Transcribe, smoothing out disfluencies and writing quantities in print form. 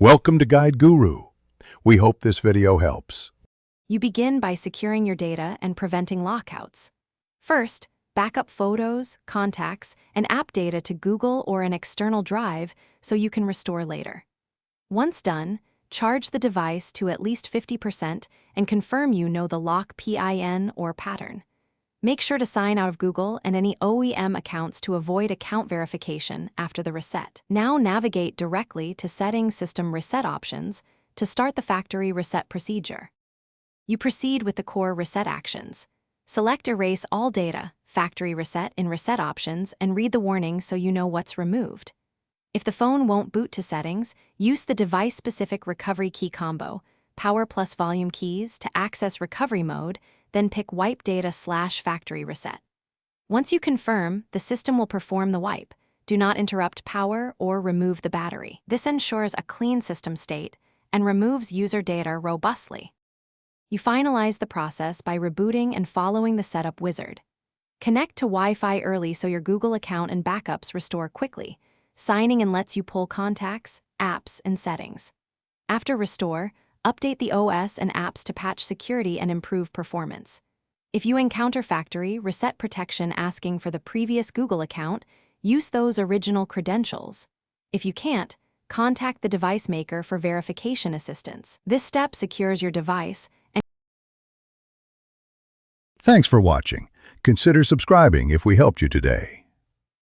Welcome to Guide Guru. We hope this video helps. You begin by securing your data and preventing lockouts. First, back up photos, contacts, and app data to Google or an external drive so you can restore later. Once done, charge the device to at least 50% and confirm you know the lock PIN or pattern. Make sure to sign out of Google and any OEM accounts to avoid account verification after the reset. Now navigate directly to Settings System Reset options to start the factory reset procedure. You proceed with the core reset actions. Select Erase All Data, Factory Reset in Reset Options and read the warning so you know what's removed. If the phone won't boot to settings, use the device-specific recovery key combo, power plus volume keys to access recovery mode, then pick Wipe Data/Factory Reset. Once you confirm, the system will perform the wipe. Do not interrupt power or remove the battery. This ensures a clean system state and removes user data robustly. You finalize the process by rebooting and following the setup wizard. Connect to Wi-Fi early so your Google account and backups restore quickly. Signing in lets you pull contacts, apps, and settings. After restore, update the OS and apps to patch security and improve performance. If you encounter factory reset protection asking for the previous Google account, use those original credentials. If you can't, contact the device maker for verification assistance. This step secures your device. Thanks for watching. Consider subscribing if we helped you today.